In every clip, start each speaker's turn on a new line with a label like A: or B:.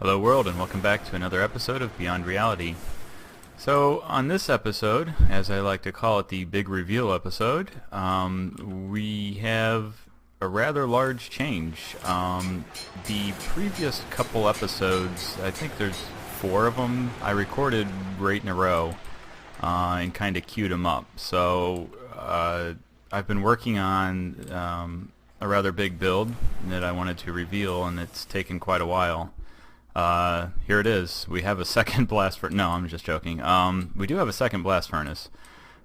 A: Hello world, and welcome back to another episode of Beyond Reality. So on this episode, as I like to call it, the big reveal episode, we have a rather large change. The previous couple episodes, I think there's 4 of them, I recorded right in a row and kind of queued them up. So I've been working on a rather big build that I wanted to reveal, and it's taken quite a while. Here it is. We have a second blast furnace. No, I'm just joking. We do have a second blast furnace,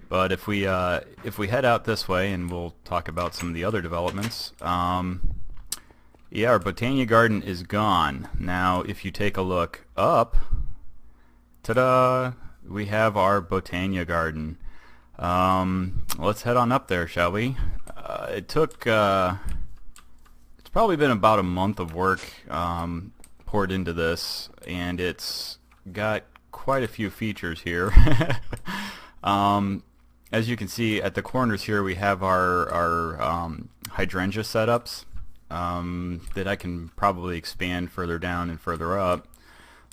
A: but if we head out this way, and we'll talk about some of the other developments. Yeah, our Botania garden is gone. Now, if you take a look up, ta-da! We have our Botania garden. Let's head on up there, shall we? It took. It's probably been about a month of work. Poured into this, and it's got quite a few features here. As you can see at the corners here, we have our hydrangea setups that I can probably expand further down and further up,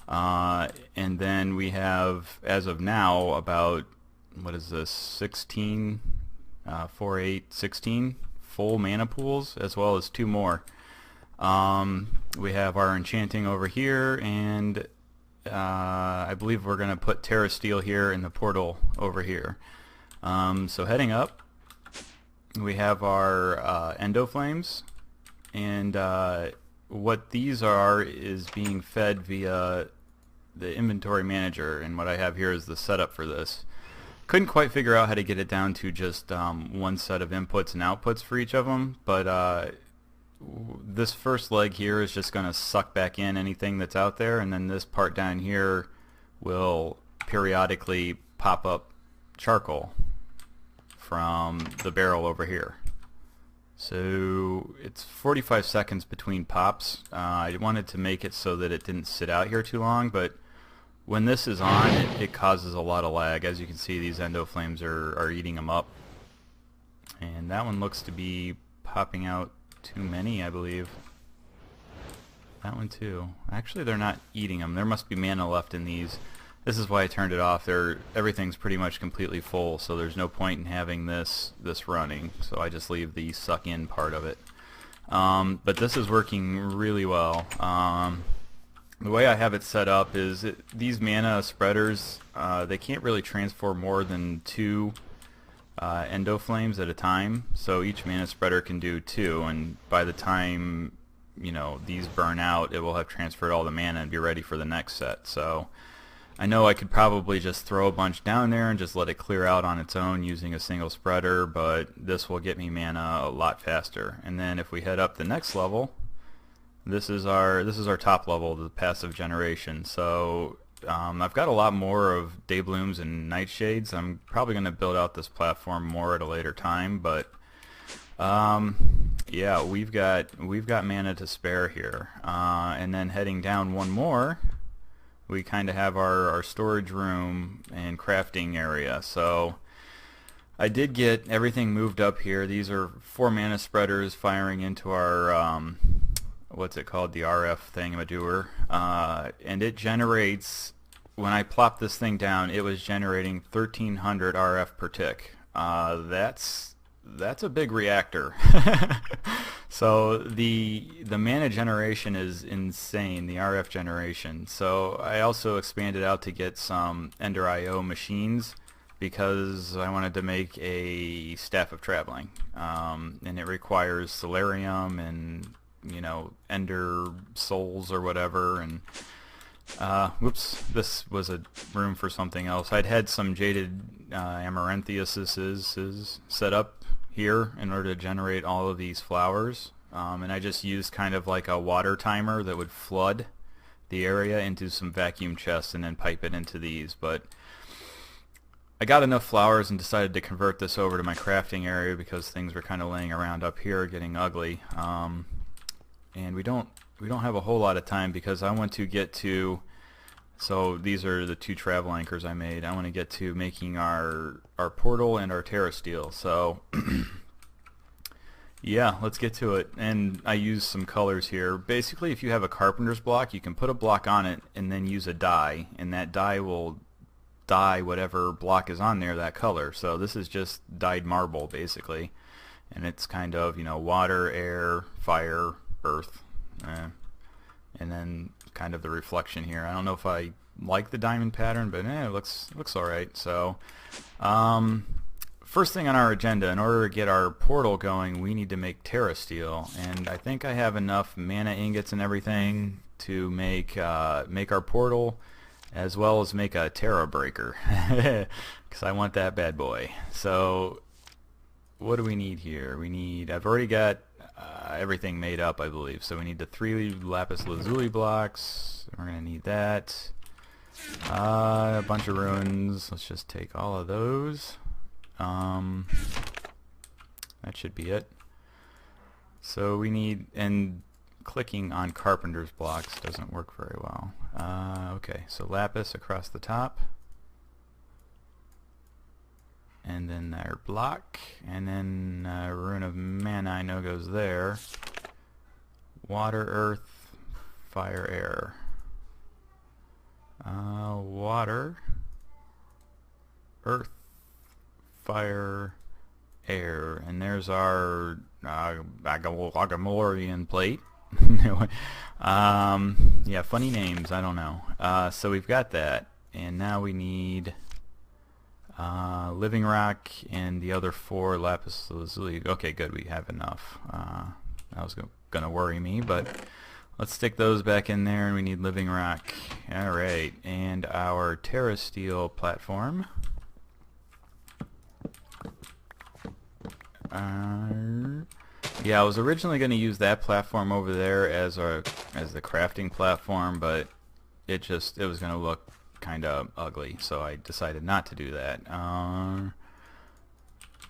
A: and then we have, as of now, about, what is this, 16 4, 8, 16 full mana pools, as well as 2 more. We have our enchanting over here, and I believe we're going to put Terra Steel here in the portal over here. So heading up, we have our Endo Flames, and what these are is being fed via the inventory manager, and what I have here is the setup for this. Couldn't quite figure out how to get it down to just one set of inputs and outputs for each of them, but this first leg here is just going to suck back in anything that's out there, and then this part down here will periodically pop up charcoal from the barrel over here. So it's 45 seconds between pops. I wanted to make it so that it didn't sit out here too long, but when this is on, it causes a lot of lag. As you can see, these endo flames are eating them up, and that one looks to be popping out too many, I believe. That one too. Actually, they're not eating them. There must be mana left in these. This is why I turned it off. Everything's pretty much completely full, so there's no point in having this running. So I just leave the suck in part of it. But this is working really well. The way I have it set up is these mana spreaders, they can't really transfer more than 2 endo flames at a time, so each mana spreader can do 2, and by the time these burn out, it will have transferred all the mana and be ready for the next set. So I know I could probably just throw a bunch down there and just let it clear out on its own using a single spreader, but this will get me mana a lot faster. And then if we head up the next level, this is our top level, the passive generation. So I've got a lot more of day blooms and nightshades. I'm probably going to build out this platform more at a later time, but yeah, we've got mana to spare here. And then heading down one more, we kind of have our storage room and crafting area. So I did get everything moved up here. These are 4 mana spreaders firing into our what's it called, the RF thingamadoer, and it generates, when I plopped this thing down, it was generating 1300 RF per tick. That's a big reactor. So the mana generation is insane, the RF generation. So I also expanded out to get some Ender IO machines, because I wanted to make a Staff of Traveling, and it requires Solarium and Ender Souls or whatever. And whoops, this was a room for something else. I'd had some jaded Amaranthuses set up here in order to generate all of these flowers, and I just used kind of like a water timer that would flood the area into some vacuum chests and then pipe it into these. But I got enough flowers and decided to convert this over to my crafting area, because things were kind of laying around up here getting ugly. And we don't have a whole lot of time, because I want to get to, so these are the 2 travel anchors I made. I want to get to making our portal and our Terra Steel. So Yeah, let's get to it. And I use some colors here. Basically, if you have a carpenter's block, you can put a block on it and then use a dye, and that dye will dye whatever block is on there that color. So this is just dyed marble, basically. And it's kind of, you know, water, air, fire, earth. And then kind of the reflection here. I don't know if I like the diamond pattern, but it looks alright. So, first thing on our agenda, in order to get our portal going, we need to make Terra Steel, and I think I have enough mana ingots and everything to make our portal, as well as make a Terra Breaker, because I want that bad boy. So, what do we need here? I've already got everything made up, I believe. So we need the 3 lapis lazuli blocks. We're gonna need that. A bunch of runes. Let's just take all of those. That should be it. So we need, and clicking on carpenter's blocks doesn't work very well. Okay, so lapis across the top, and then our block, and then rune of mana I know goes there. Water, earth, fire, air. Water, earth, fire, air, and there's our Agamorian plate. Yeah, funny names, I don't know. So we've got that, and now we need living rock and the other 4 lapis lazuli. Okay, good, we have enough. That was gonna worry me, but let's stick those back in there, and we need living rock. Alright, and our Terra Steel platform. Yeah, I was originally going to use that platform over there as the crafting platform, but it was going to look kind of ugly, so I decided not to do that.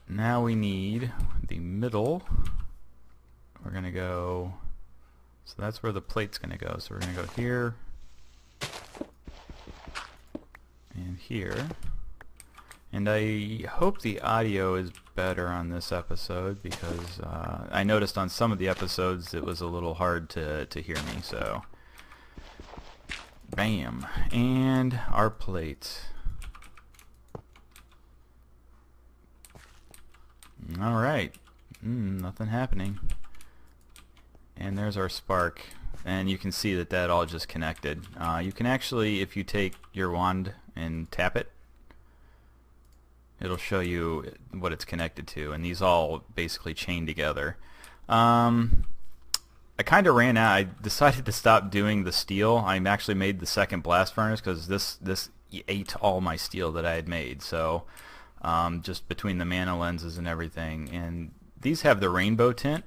A: Now we need the middle. We're going to go, so that's where the plate's going to go. So we're going to go here and here. And I hope the audio is better on this episode, because I noticed on some of the episodes it was a little hard to hear me. So, bam, and our plate. All right, nothing happening. And there's our spark, and you can see that all just connected. You can actually, if you take your wand and tap it, it'll show you what it's connected to, and these all basically chain together. I kind of ran out. I decided to stop doing the steel. I actually made the second blast furnace because this ate all my steel that I had made. So just between the mana lenses and everything, and these have the rainbow tint.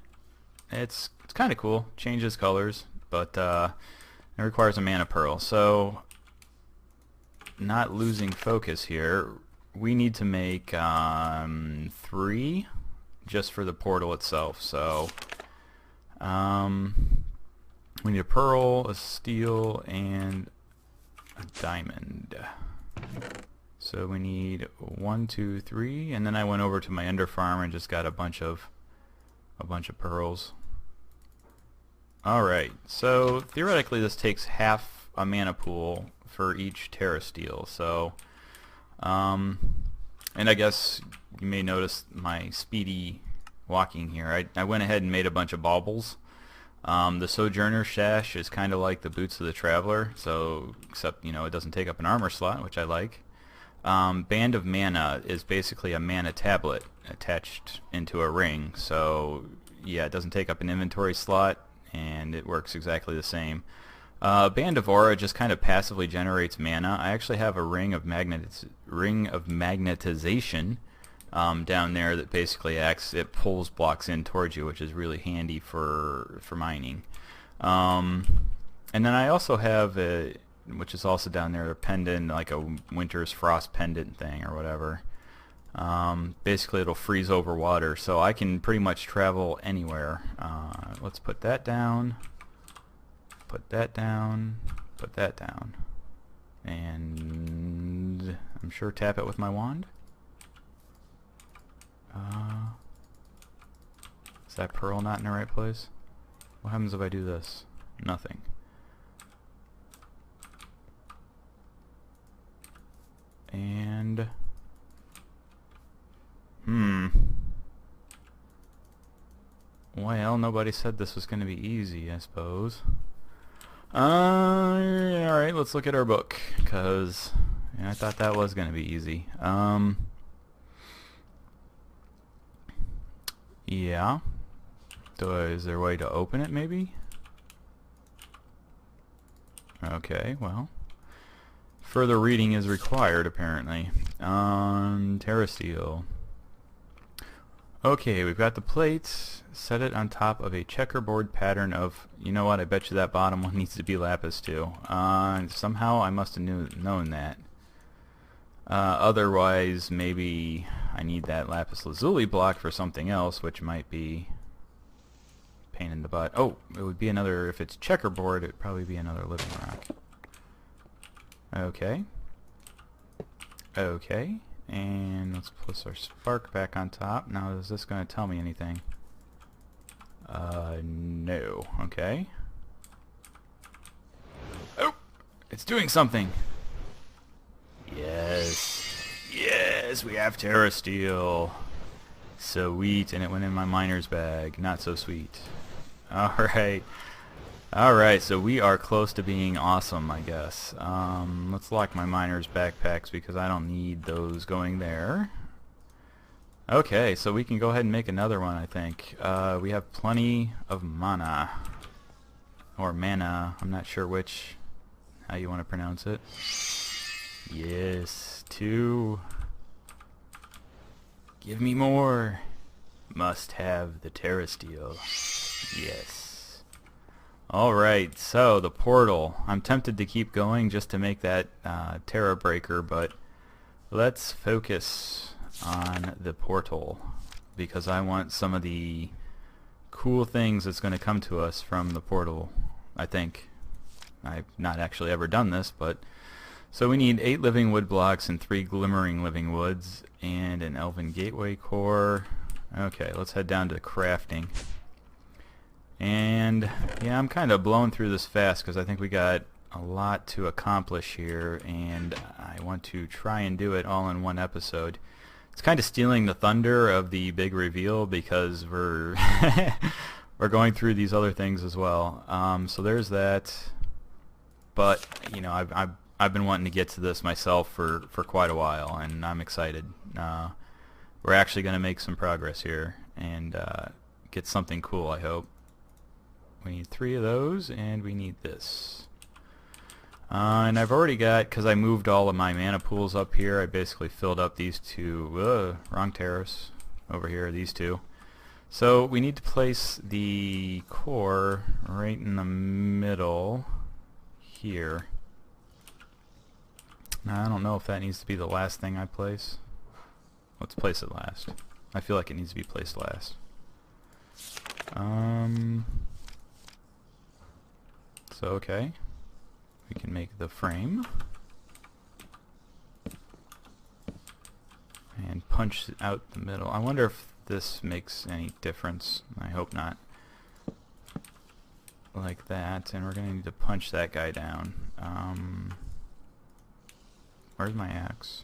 A: It's kind of cool. Changes colors, but it requires a mana pearl. So, not losing focus here, we need to make 3 just for the portal itself. So we need a pearl, a steel, and a diamond. So we need 1, 2, 3, and then I went over to my ender farm and just got a bunch of pearls. Alright, so theoretically this takes half a mana pool for each Terra Steel. So and I guess you may notice my speedy walking here. I went ahead and made a bunch of baubles. The Sojourner Sash is kind of like the Boots of the Traveler, so except, you know, it doesn't take up an armor slot, which I like. Band of Mana is basically a mana tablet attached into a ring, so yeah, it doesn't take up an inventory slot, and it works exactly the same. Band of Aura just kind of passively generates mana. I actually have a ring of magnetization down there that basically acts, it pulls blocks in towards you, which is really handy for mining. And then I also have a, which is also down there, a pendant, like a Winter's Frost pendant thing or whatever. Basically it'll freeze over water, so I can pretty much travel anywhere. Let's put that down. Put that down, put that down, and I'm sure tap it with my wand. Is that pearl not in the right place? What happens if I do this? Nothing. And... Well, nobody said this was going to be easy, I suppose. Alright, let's look at our book, because I thought that was going to be easy. Yeah. Is there a way to open it, maybe? Okay, well. Further reading is required, apparently. Terrasteel. Okay, we've got the plate. Set it on top of a checkerboard pattern of... You know what? I bet you that bottom one needs to be lapis, too. Somehow I must have known that. Otherwise, maybe I need that lapis lazuli block for something else, which might be... pain in the butt. Oh, it would be another... If it's checkerboard, it would probably be another living rock. Okay. Okay. And let's place our spark back on top. Now, is this going to tell me anything? No. Okay. Oh! It's doing something! Yes. Yes, we have terrasteel. Sweet, and it went in my miner's bag. Not so sweet. Alright. Alright, so we are close to being awesome, I guess. Let's lock my miner's backpacks because I don't need those going there. Okay, so we can go ahead and make another one, I think. We have plenty of mana. Or mana, I'm not sure how you want to pronounce it. Yes, 2. Give me more. Must have the terrasteel. Yes. Alright, so the portal. I'm tempted to keep going just to make that Terra breaker, but let's focus on the portal because I want some of the cool things that's going to come to us from the portal, I think. I've not actually ever done this, but... So we need 8 living wood blocks and 3 glimmering living woods and an elven gateway core. Okay, let's head down to crafting. And yeah, I'm kind of blowing through this fast because I think we got a lot to accomplish here, and I want to try and do it all in one episode. It's kind of stealing the thunder of the big reveal because we're we're going through these other things as well. So there's that. But you know, I've been wanting to get to this myself for quite a while, and I'm excited. We're actually going to make some progress here and get something cool, I hope. We need 3 of those, and we need this. And I've already got, because I moved all of my mana pools up here, I basically filled up these 2, wrong terrace, over here, these 2. So we need to place the core right in the middle here. Now, I don't know if that needs to be the last thing I place. Let's place it last. I feel like it needs to be placed last. So, okay. We can make the frame. And punch out the middle. I wonder if this makes any difference. I hope not. Like that. And we're going to need to punch that guy down. Where's my axe?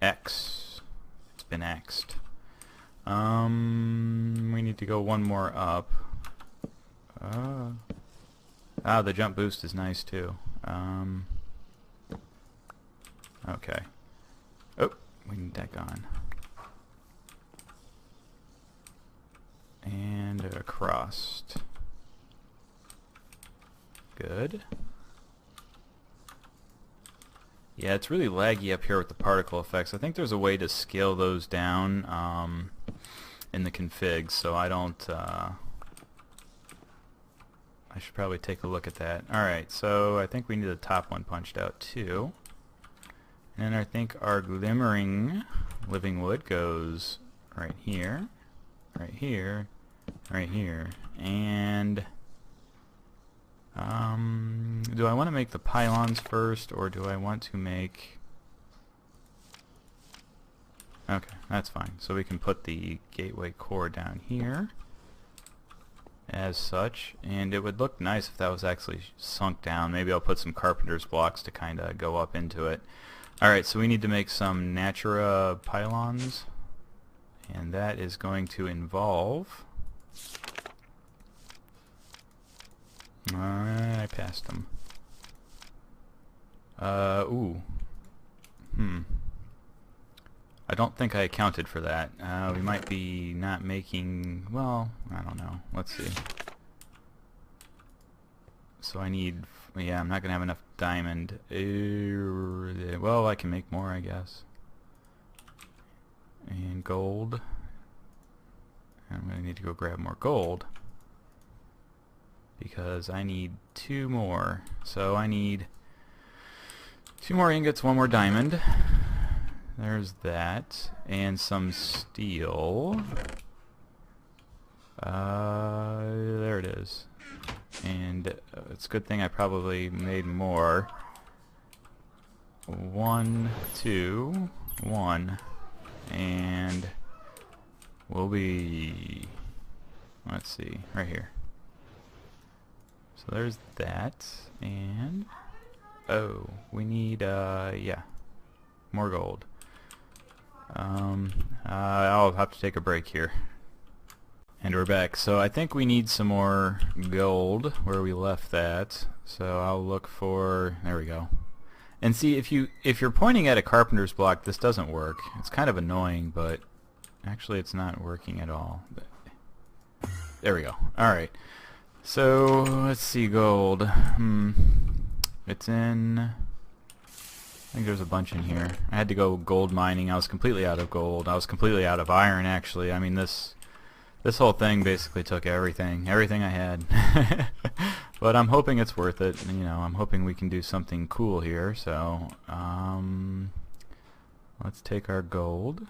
A: X. It's been X'd. We need to go one more up. The jump boost is nice too. Okay. Oh, we need that gone. And across. Good. Yeah, it's really laggy up here with the particle effects. I think there's a way to scale those down in the configs, so I don't... I should probably take a look at that. Alright, so I think we need the top one punched out too. And I think our glimmering living wood goes right here, right here, right here. And do I want to make the pylons first, or do I want to make... Okay, that's fine. So we can put the gateway core down here as such, and it would look nice if that was actually sunk down. Maybe I'll put some carpenter's blocks to kind of go up into it. Alright, so we need to make some Natura pylons, and that is going to involve... I passed them. Ooh. I don't think I accounted for that. We might be not making... Well, I don't know. Let's see. So I need... Yeah, I'm not going to have enough diamond. Well, I can make more, I guess. And gold. I'm going to need to go grab more gold, because I need 2 more. So I need 2 more ingots, 1 more diamond. There's that. And some steel. There it is. And it's a good thing I probably made more. 1, 2, 1. And we'll be... Let's see, right here. So there's that. And... Oh, we need, yeah, more gold. I'll have to take a break here. And we're back. So I think we need some more gold where we left that. So I'll look for... There we go. And see, if you're pointing at a carpenter's block, this doesn't work. It's kind of annoying, but actually it's not working at all. But there we go. Alright. So let's see, gold. It's in... I think there's a bunch in here. I had to go gold mining. I was completely out of gold. I was completely out of iron, actually. I mean, this whole thing basically took everything I had. But I'm hoping it's worth it. You know, I'm hoping we can do something cool here. So, let's take our gold.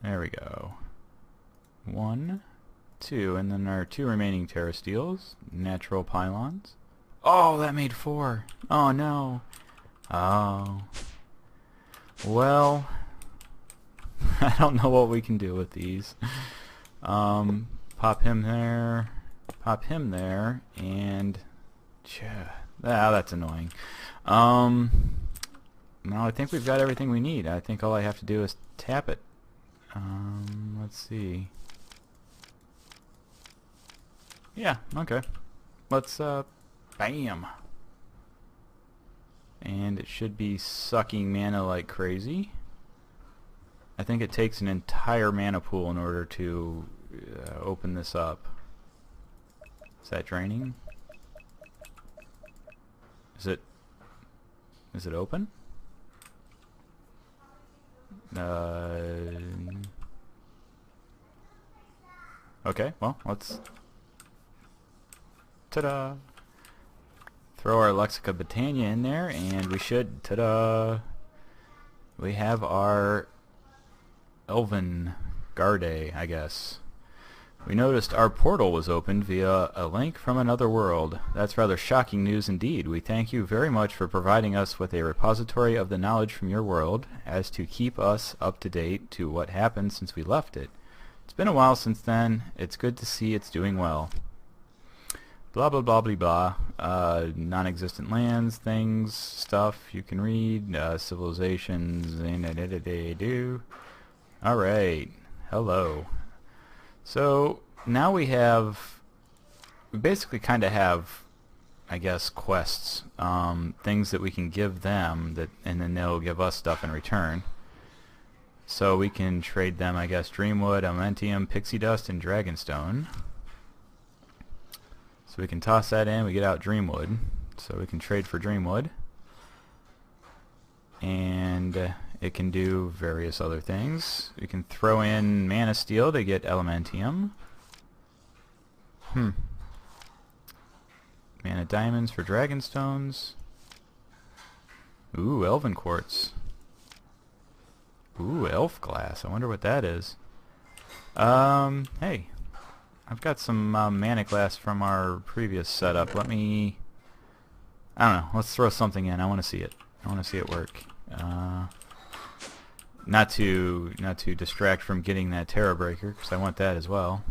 A: There we go. 1, 2, and then our 2 remaining terrasteels, natural pylons. Oh, that made 4. Oh no. Oh. Well, I don't know what we can do with these. Pop him there, and that's annoying. No, I think we've got everything we need. I think all I have to do is tap it. Let's see. Yeah, okay. Let's, bam. And it should be sucking mana like crazy. I think it takes an entire mana pool in order to open this up. Is that draining? Is it open? Okay, well, let's... Ta-da! Throw our Lexica Botania in there, and we should... Ta-da! We have our Elven Garde, I guess. We noticed our portal was opened via a link from another world. That's rather shocking news indeed. We thank you very much for providing us with a repository of the knowledge from your world, as to keep us up to date to what happened since we left it. It's been a while since then. It's good to see it's doing well. Blah blah blah blah blah. Non-existent lands, things, stuff you can read, civilizations, do. Alright, hello. So now we basically kind of have, I guess, quests, things that we can give them, and then they'll give us stuff in return. So we can trade them, I guess, Dreamwood, Elementium, Pixie Dust, and Dragonstone. So we can toss that in, we get out Dreamwood. So we can trade for Dreamwood. And it can do various other things. We can throw in Mana Steel to get Elementium. Mana Diamonds for Dragonstones. Ooh, Elven Quartz. Ooh, Elf Glass. I wonder what that is. Hey. I've got some Mana Glass from our previous setup. Let me... I don't know. Let's throw something in. I want to see it. I want to see it work. not to distract from getting that Terra Breaker, because I want that as well.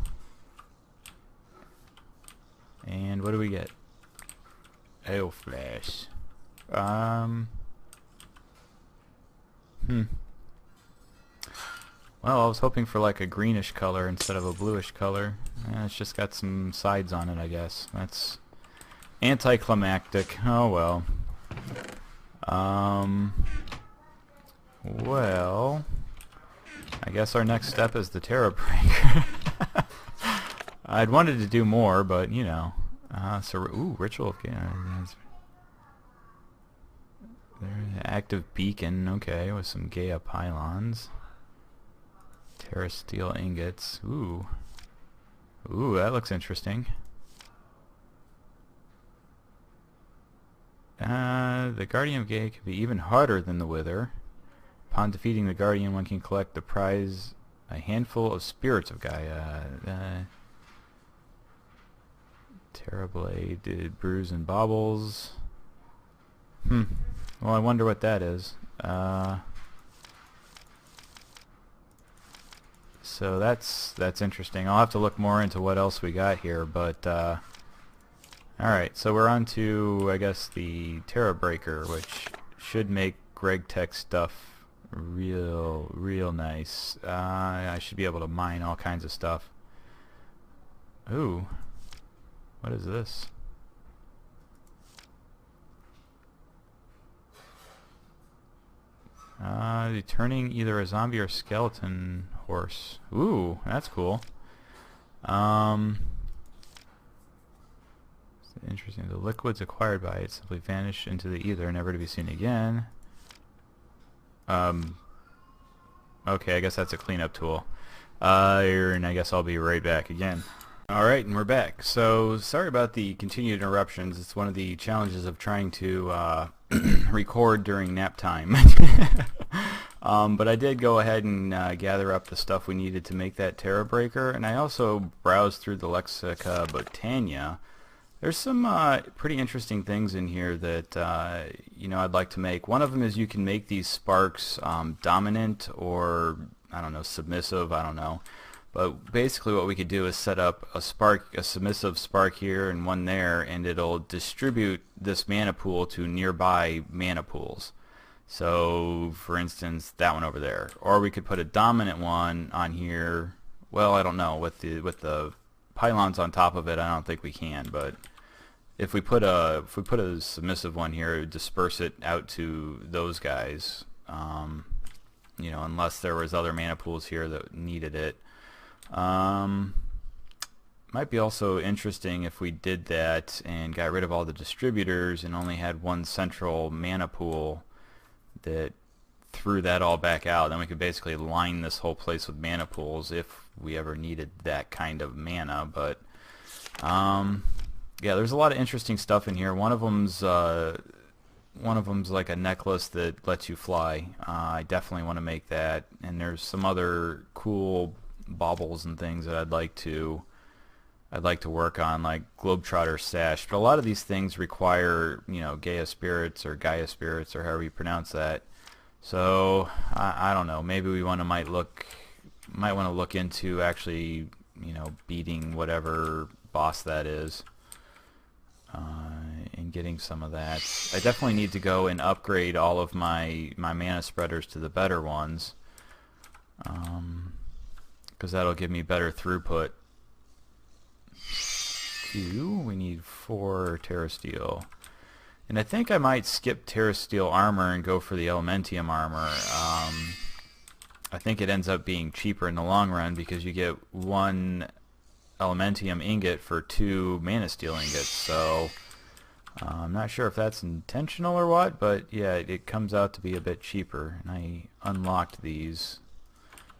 A: And what do we get? Oh, flash. Well, I was hoping for like a greenish color instead of a bluish color. It's just got some sides on it, I guess. That's anticlimactic. Oh well. Well, I guess our next step is the Terra Breaker. I'd wanted to do more, but you know. Ooh, Ritual of Gaia. There's active beacon, okay, with some Gaia pylons. Terra steel ingots. Ooh. Ooh, that looks interesting. The Guardian of Gaia can be even harder than the Wither. Upon defeating the Guardian, one can collect the prize, a handful of Spirits of Gaia. Terra Blade, Bruise and Baubles. Well, I wonder what that is. So that's interesting. I'll have to look more into what else we got here, but alright, so we're on to, I guess, the Terra Breaker, which should make Greg Tech stuff real nice. I should be able to mine all kinds of stuff. Ooh, what is this? Turning either a zombie or skeleton horse. Ooh, that's cool. Interesting. The liquids acquired by it simply vanish into the ether, never to be seen again. Okay, I guess that's a cleanup tool. And I guess I'll be right back again. Alright, and we're back. So, sorry about the continued interruptions. It's one of the challenges of trying to record during nap time. But I did go ahead and gather up the stuff we needed to make that Terra Breaker, and I also browsed through the Lexica Botania. There's some pretty interesting things in here that you know, I'd like to make. One of them is you can make these sparks dominant or, I don't know, submissive, I don't know. But basically what we could do is set up a submissive spark here and one there, and it'll distribute this mana pool to nearby mana pools. So, for instance, that one over there. Or we could put a dominant one on here. Well, I don't know. With the pylons on top of it, I don't think we can. But if we put a submissive one here, it would disperse it out to those guys. You know, unless there was other mana pools here that needed it. Might be also interesting if we did that and got rid of all the distributors and only had one central mana pool that threw that all back out. Then we could basically line this whole place with mana pools if we ever needed that kind of mana. But yeah, there's a lot of interesting stuff in here. One of them's like a necklace that lets you fly. I definitely want to make that. And there's some other cool baubles and things that I'd like to work on, like Globetrotter Sash. But a lot of these things require, you know, Gaia Spirits or however you pronounce that. So I don't know. Maybe we might want to look into actually, you know, beating whatever boss that is, and getting some of that. I definitely need to go and upgrade all of my mana spreaders to the better ones, because that'll give me better throughput. We need 4 Terra Steel. And I think I might skip Terra Steel armor and go for the Elementium armor. I think it ends up being cheaper in the long run because you get 1 Elementium ingot for 2 Mana Steel ingots. So I'm not sure if that's intentional or what, but yeah, it comes out to be a bit cheaper. And I unlocked these.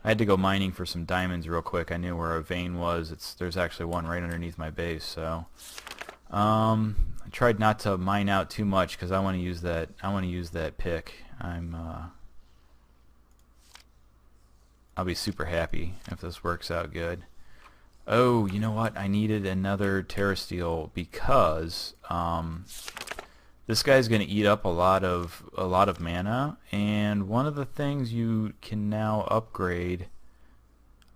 A: I had to go mining for some diamonds real quick. I knew where a vein was. There's actually one right underneath my base. So I tried not to mine out too much because I want to use that. I want to use that pick. I'll be super happy if this works out good. Oh, you know what? I needed another Terra Steel because This guy's going to eat up a lot of mana, and one of the things you can now upgrade,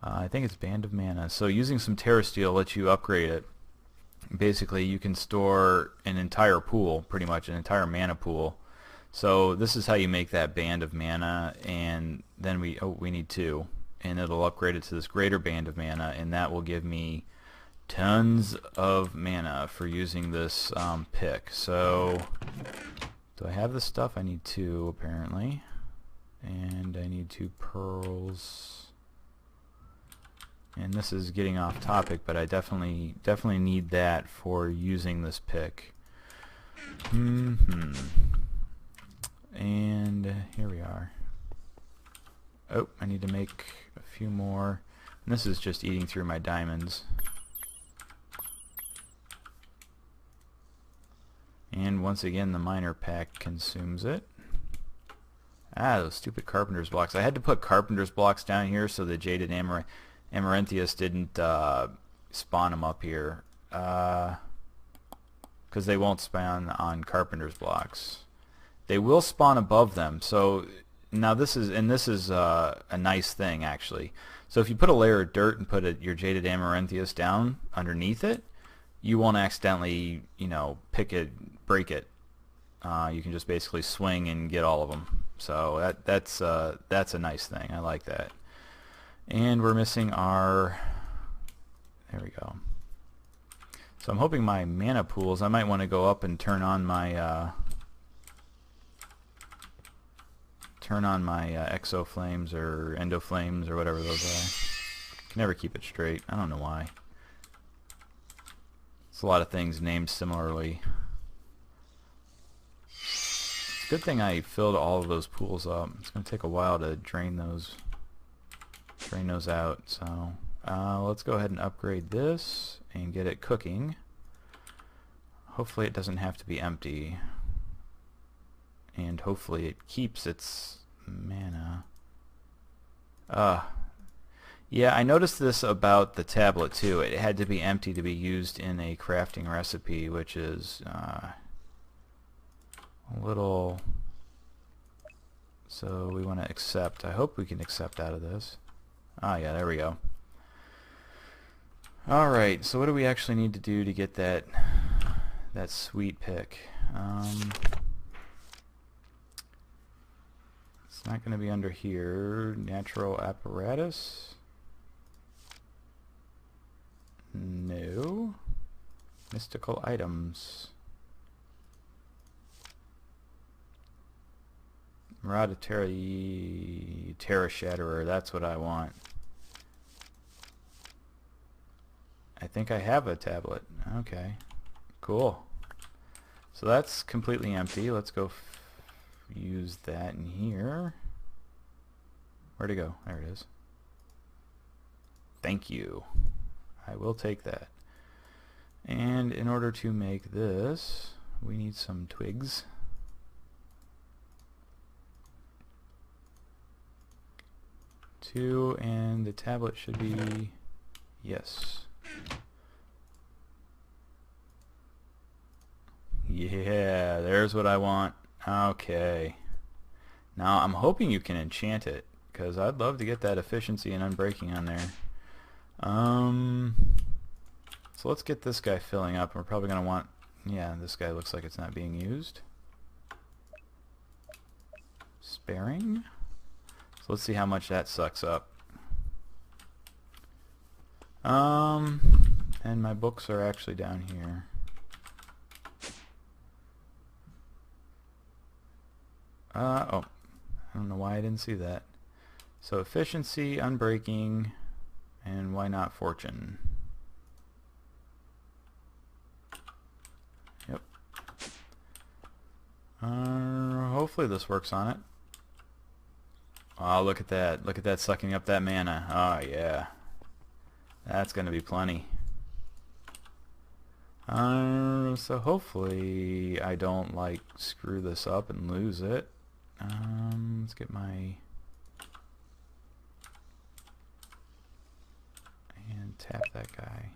A: I think it's Band of Mana. So using some Terra Steel lets you upgrade it. Basically, you can store an entire pool, pretty much an entire mana pool. So this is how you make that Band of Mana, and then we need 2, and it'll upgrade it to this greater Band of Mana, and that will give me tons of mana for using this pick. So do I have the stuff? I need 2 apparently, and I need 2 pearls. And this is getting off topic, but I definitely need that for using this pick. And here we are. Oh, I need to make a few more. And this is just eating through my diamonds. And once again, the miner pack consumes it. Ah, those stupid carpenter's blocks. I had to put carpenter's blocks down here so the jaded Amaranthius didn't spawn them up here. Because they won't spawn on carpenter's blocks. They will spawn above them. So now this is a nice thing actually. So if you put a layer of dirt and put your jaded Amaranthius down underneath it, you won't accidentally, break it. You can just basically swing and get all of them. So that's a nice thing. I like that. And we're missing our. There we go. So I'm hoping my mana pools. I might want to go up and turn on my exo flames or endo flames or whatever those are. Can never keep it straight. I don't know why. It's a lot of things named similarly. Good thing I filled all of those pools up. It's going to take a while to drain those out. So let's go ahead and upgrade this and get it cooking. Hopefully it doesn't have to be empty, and hopefully it keeps its mana. Yeah, I noticed this about the tablet too. It had to be empty to be used in a crafting recipe, which is a little. So we want to accept. I hope we can accept out of this. Ah, yeah, there we go. Alright, so what do we actually need to do to get that sweet pick? It's not going to be under here. Natural apparatus? No. Mystical items. Mirada Terra Shatterer, that's what I want. I think I have a tablet. Okay, cool. So that's completely empty. Let's go use that in here. Where'd it go? There it is. Thank you. I will take that. And in order to make this, we need some twigs. Two, and the tablet should be, yes. Yeah, there's what I want. Okay. Now I'm hoping you can enchant it, because I'd love to get that efficiency and unbreaking on there. So let's get this guy filling up. We're probably going to want, yeah, this guy looks like it's not being used. Sparing. So let's see how much that sucks up. And my books are actually down here. Oh, I don't know why I didn't see that. So efficiency, unbreaking, and why not fortune? Yep. Hopefully this works on it. Oh, look at that. Look at that sucking up that mana. Oh, yeah. That's going to be plenty. So hopefully I don't, like, screw this up and lose it. Let's get my... and tap that guy.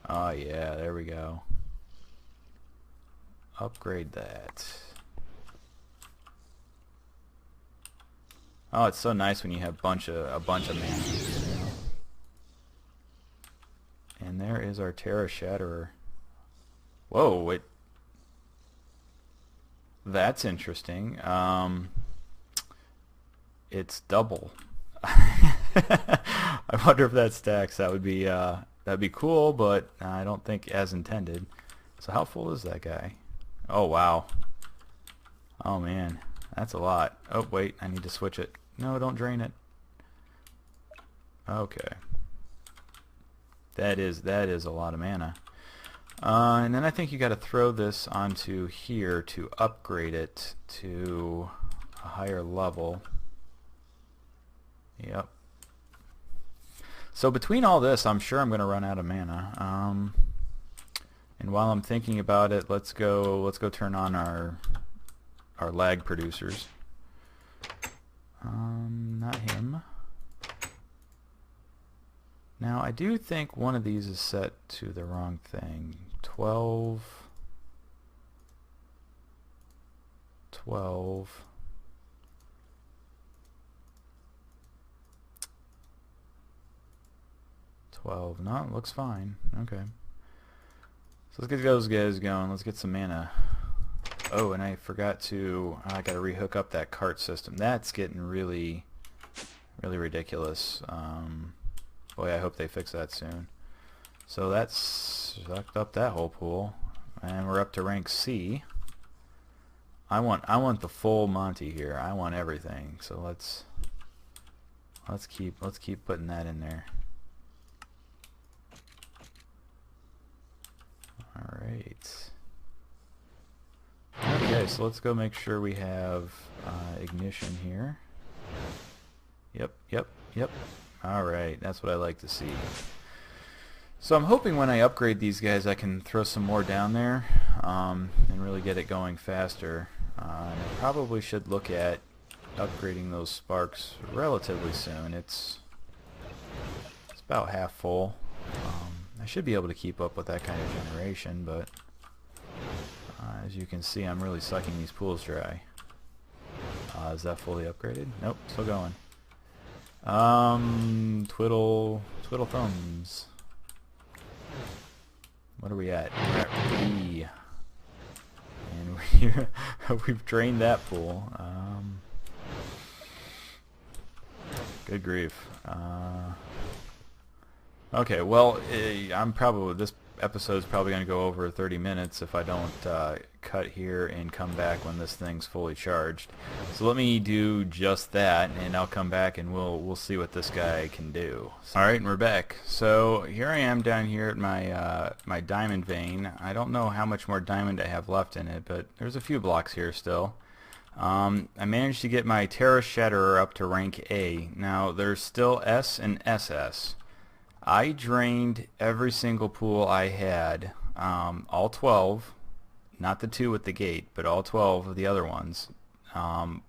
A: Oh, yeah. There we go. upgrade that. Oh, it's so nice when you have a bunch of mana. And there is our Terra Shatterer. Whoa, it. That's interesting. It's double. I wonder if that stacks. That'd be cool, but I don't think as intended. So how full is that guy? Oh wow. Oh man, that's a lot. Oh wait, I need to switch it. No, don't drain it. Okay. That is a lot of mana. And then I think you got to throw this onto here to upgrade it to a higher level. Yep. So between all this, I'm sure I'm going to run out of mana. And while I'm thinking about it, let's go turn on our lag producers. Not him. Now I do think one of these is set to the wrong thing. 12. 12. No, it looks fine. Okay. So let's get those guys going. Let's get some mana. Oh, and I forgot to... I gotta rehook up that cart system. That's getting really ridiculous. Boy, I hope they fix that soon. So that's sucked up that whole pool. And we're up to rank C. I want the full Monty here. I want everything. So let's keep putting that in there. Alright. Okay, so let's go make sure we have ignition here. Yep. Alright, that's what I like to see. So I'm hoping when I upgrade these guys I can throw some more down there and really get it going faster. I probably should look at upgrading those sparks relatively soon. It's about half full. I should be able to keep up with that kind of generation, but as you can see, I'm really sucking these pools dry. Is that fully upgraded? Nope, still going. Twiddle thumbs. What are we at? We're at B. And we've drained that pool. Good grief. Okay, well, this episode's probably going to go over 30 minutes if I don't cut here and come back when this thing's fully charged. So let me do just that, and I'll come back and we'll see what this guy can do. All right, and we're back. So here I am down here at my my diamond vein. I don't know how much more diamond I have left in it, but there's a few blocks here still. I managed to get my Terra Shatterer up to rank A. Now there's still S and SS. I drained every single pool I had, all 12, not the 2 with the gate, but all 12 of the other ones.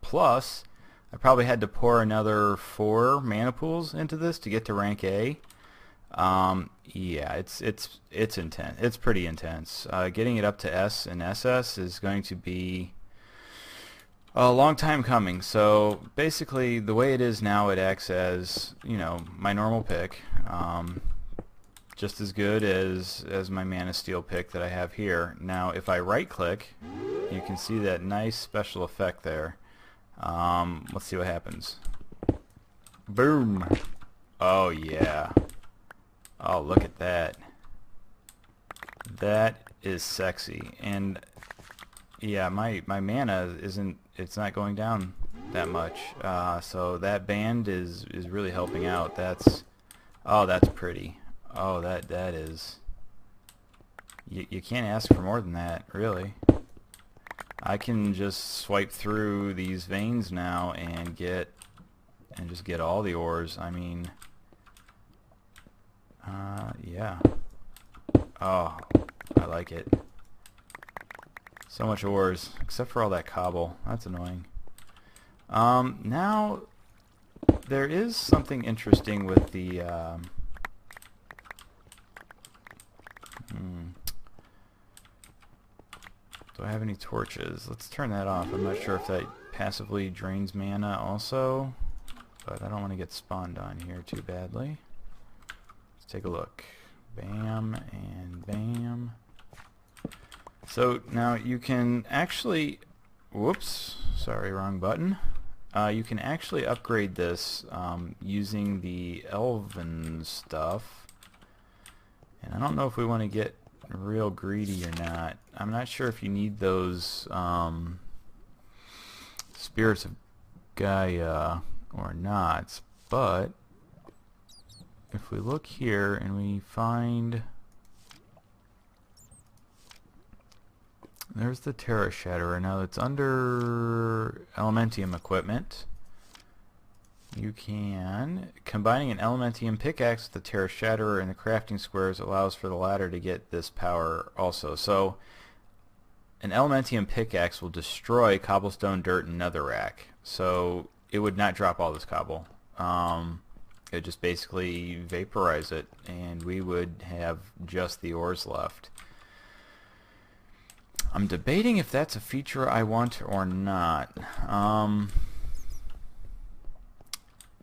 A: Plus, I probably had to pour another 4 mana pools into this to get to rank A. Yeah, it's intense. It's pretty intense. Getting it up to S and SS is going to be a long time coming. So basically the way it is now, it acts as, you know, my normal pick, just as good as my Mana Steel pick that I have here. Now if I right click, you can see that nice special effect there. Let's see what happens. Boom. Oh yeah. Oh, look at that. That is sexy. And yeah, my mana it's not going down that much. So that band is really helping out. That's pretty. Oh, that is. You can't ask for more than that, really. I can just swipe through these veins now and just get all the ores. I mean, yeah. Oh, I like it. So much ores, except for all that cobble. That's annoying. Now, there is something interesting with the... Do Do I have any torches? Let's turn that off. I'm not sure if that passively drains mana also, but I don't want to get spawned on here too badly. Let's take a look. Bam and bam. So now you can actually, whoops, sorry, wrong button. You can actually upgrade this using the elven stuff. And I don't know if we want to get real greedy or not. I'm not sure if you need those spirits of Gaia or not, but if we look here and we find, there's the Terra Shatterer. Now it's under Elementium equipment. You can, combining an Elementium pickaxe with the Terra Shatterer and the crafting squares allows for the latter to get this power also. So an Elementium pickaxe will destroy cobblestone, dirt, and netherrack. So it would not drop all this cobble. It would just basically vaporize it, and we would have just the ores left. I'm debating if that's a feature I want or not.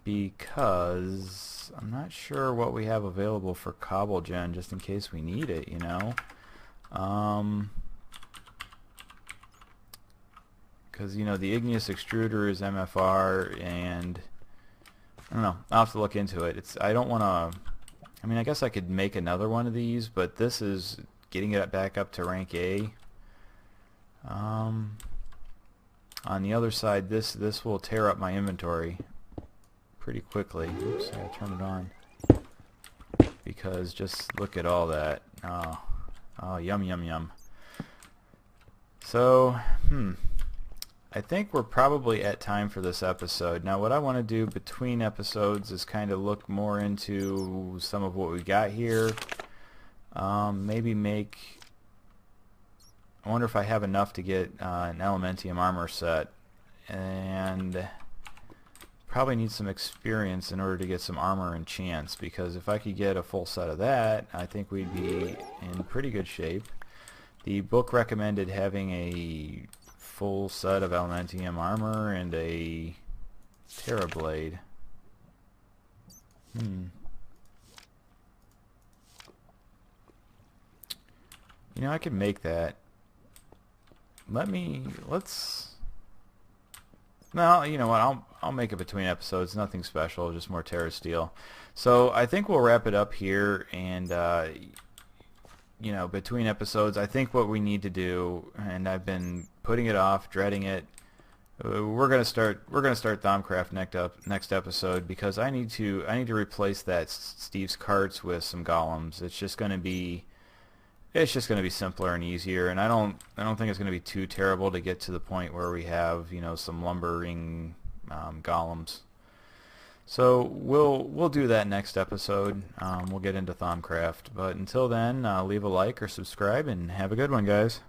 A: Because I'm not sure what we have available for cobble gen, just in case we need it, you know. Because, you know, the igneous extruder is MFR, and I don't know, I'll have to look into it. I don't want to, I mean, I guess I could make another one of these, but this is getting it back up to rank A. On the other side, this will tear up my inventory pretty quickly. Oops, I gotta turn it on. Because just look at all that. Oh, yum, yum, yum. So, I think we're probably at time for this episode. Now what I want to do between episodes is kind of look more into some of what we got here. Maybe make, I wonder if I have enough to get an Elementium armor set, and probably need some experience in order to get some armor and chance, because if I could get a full set of that, I think we'd be in pretty good shape. The book recommended having a full set of Elementium armor and a Terra Blade. You know, I could make that. No, you know what, I'll make it between episodes, nothing special, just more Terra Steel. So I think we'll wrap it up here, and you know, between episodes, I think what we need to do, and I've been putting it off, dreading it, we're gonna start Thaumcraft next episode, because I need to replace that Steve's carts with some golems. It's just gonna be simpler and easier, and I don't think it's gonna be too terrible to get to the point where we have, you know, some lumbering golems. So we'll do that next episode. We'll get into Thaumcraft, but until then, leave a like or subscribe, and have a good one, guys.